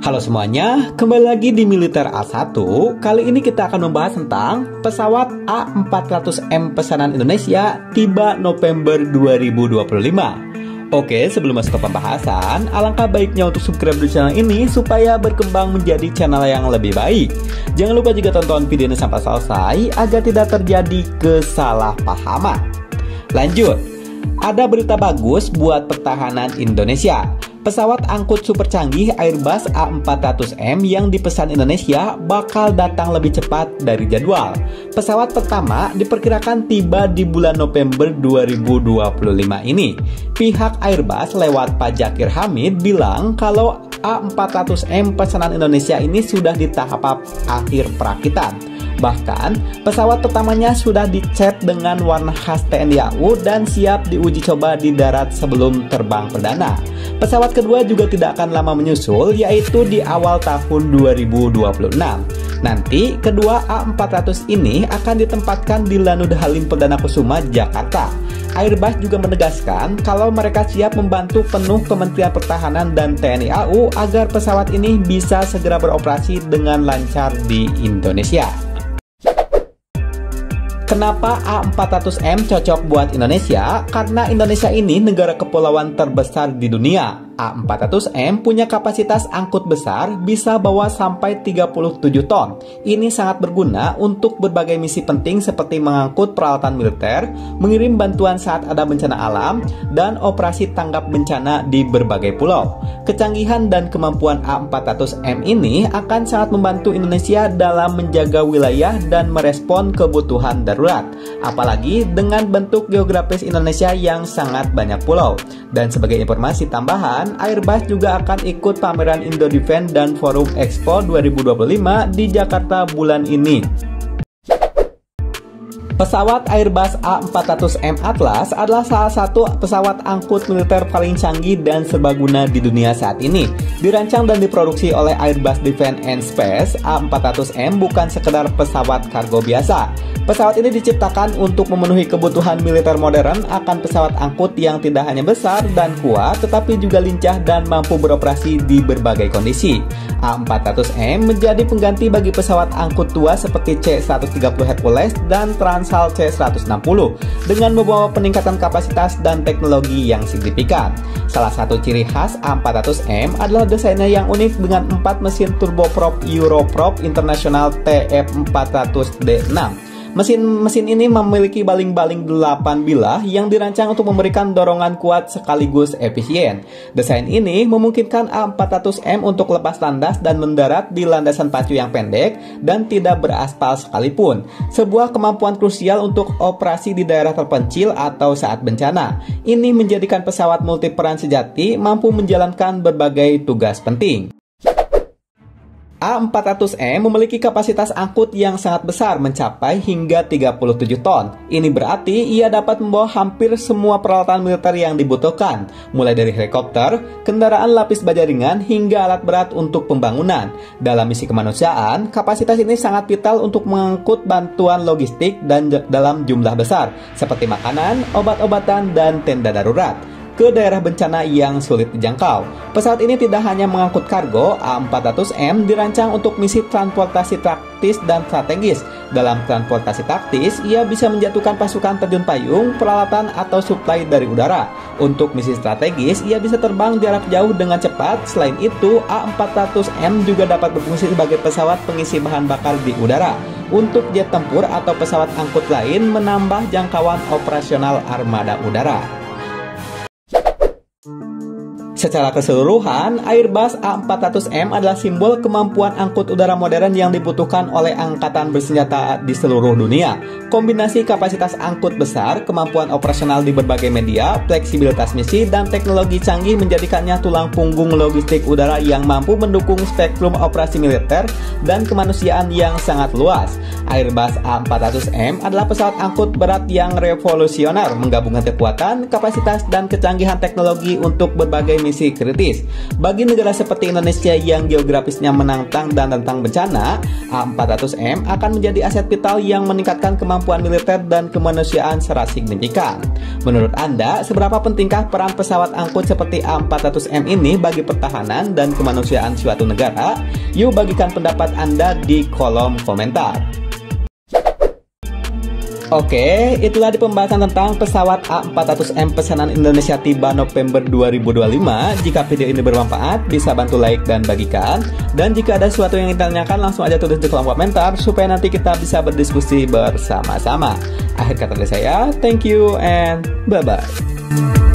Halo semuanya, kembali lagi di Militer A1. Kali ini kita akan membahas tentang pesawat A400M pesanan Indonesia tiba November 2025. Oke, sebelum masuk ke pembahasan, alangkah baiknya untuk subscribe di channel ini supaya berkembang menjadi channel yang lebih baik. Jangan lupa juga tonton video ini sampai selesai agar tidak terjadi kesalahpahaman. Lanjut, ada berita bagus buat pertahanan Indonesia. Pesawat angkut super canggih Airbus A400M yang dipesan Indonesia bakal datang lebih cepat dari jadwal. Pesawat pertama diperkirakan tiba di bulan November 2025 ini. Pihak Airbus lewat Pak Zakir Hamid bilang kalau A400M pesanan Indonesia ini sudah di tahap akhir perakitan. Bahkan, pesawat pertamanya sudah dicat dengan warna khas TNI AU dan siap diuji coba di darat sebelum terbang perdana. Pesawat kedua juga tidak akan lama menyusul, yaitu di awal tahun 2026. Nanti, kedua A400 ini akan ditempatkan di Lanut Halim Perdana Kusuma, Jakarta. Airbus juga menegaskan kalau mereka siap membantu penuh Kementerian Pertahanan dan TNI AU agar pesawat ini bisa segera beroperasi dengan lancar di Indonesia. Kenapa A400M cocok buat Indonesia? Karena Indonesia ini negara kepulauan terbesar di dunia. A400M punya kapasitas angkut besar, bisa bawa sampai 37 ton. Ini sangat berguna untuk berbagai misi penting seperti mengangkut peralatan militer, mengirim bantuan saat ada bencana alam, dan operasi tanggap bencana di berbagai pulau. Kecanggihan dan kemampuan A400M ini akan sangat membantu Indonesia dalam menjaga wilayah dan merespon kebutuhan darurat. Apalagi dengan bentuk geografis Indonesia yang sangat banyak pulau. Dan sebagai informasi tambahan, Airbus juga akan ikut pameran Indo Defense dan Forum Expo 2025 di Jakarta bulan ini. Pesawat Airbus A400M Atlas adalah salah satu pesawat angkut militer paling canggih dan serbaguna di dunia saat ini. Dirancang dan diproduksi oleh Airbus Defence and Space, A400M bukan sekedar pesawat kargo biasa. Pesawat ini diciptakan untuk memenuhi kebutuhan militer modern akan pesawat angkut yang tidak hanya besar dan kuat, tetapi juga lincah dan mampu beroperasi di berbagai kondisi. A400M menjadi pengganti bagi pesawat angkut tua seperti C-130 Hercules dan Transhal C-160 dengan membawa peningkatan kapasitas dan teknologi yang signifikan. Salah satu ciri khas A400M adalah desainnya yang unik dengan 4 mesin turboprop Europrop International TF400D6. Mesin ini memiliki baling-baling 8 bilah yang dirancang untuk memberikan dorongan kuat sekaligus efisien. Desain ini memungkinkan A400M untuk lepas landas dan mendarat di landasan pacu yang pendek dan tidak beraspal sekalipun. Sebuah kemampuan krusial untuk operasi di daerah terpencil atau saat bencana. Ini menjadikan pesawat multiperan sejati mampu menjalankan berbagai tugas penting. A400M memiliki kapasitas angkut yang sangat besar mencapai hingga 37 ton. Ini berarti ia dapat membawa hampir semua peralatan militer yang dibutuhkan, mulai dari helikopter, kendaraan lapis baja ringan, hingga alat berat untuk pembangunan. Dalam misi kemanusiaan, kapasitas ini sangat vital untuk mengangkut bantuan logistik dan dalam jumlah besar, seperti makanan, obat-obatan, dan tenda darurat ke daerah bencana yang sulit dijangkau. Pesawat ini tidak hanya mengangkut kargo, A400M dirancang untuk misi transportasi taktis dan strategis. Dalam transportasi taktis, ia bisa menjatuhkan pasukan terjun payung, peralatan, atau suplai dari udara. Untuk misi strategis, ia bisa terbang jarak jauh dengan cepat. Selain itu, A400M juga dapat berfungsi sebagai pesawat pengisi bahan bakar di udara. Untuk jet tempur atau pesawat angkut lain menambah jangkauan operasional armada udara. Secara keseluruhan, Airbus A400M adalah simbol kemampuan angkut udara modern yang dibutuhkan oleh angkatan bersenjata di seluruh dunia. Kombinasi kapasitas angkut besar, kemampuan operasional di berbagai media, fleksibilitas misi, dan teknologi canggih menjadikannya tulang punggung logistik udara yang mampu mendukung spektrum operasi militer dan kemanusiaan yang sangat luas. Airbus A400M adalah pesawat angkut berat yang revolusioner, menggabungkan kekuatan, kapasitas, dan kecanggihan teknologi untuk berbagai misi kondisi kritis. Bagi negara seperti Indonesia yang geografisnya menantang dan rentan bencana, A400M akan menjadi aset vital yang meningkatkan kemampuan militer dan kemanusiaan secara signifikan. Menurut Anda, seberapa pentingkah peran pesawat angkut seperti A400M ini bagi pertahanan dan kemanusiaan suatu negara? Yuk bagikan pendapat Anda di kolom komentar. Oke, itulah di pembahasan tentang pesawat A400M pesanan Indonesia tiba November 2025. Jika video ini bermanfaat, bisa bantu like dan bagikan. Dan jika ada sesuatu yang ditanyakan, langsung aja tulis di kolom komentar supaya nanti kita bisa berdiskusi bersama-sama. Akhir kata dari saya, thank you and bye-bye.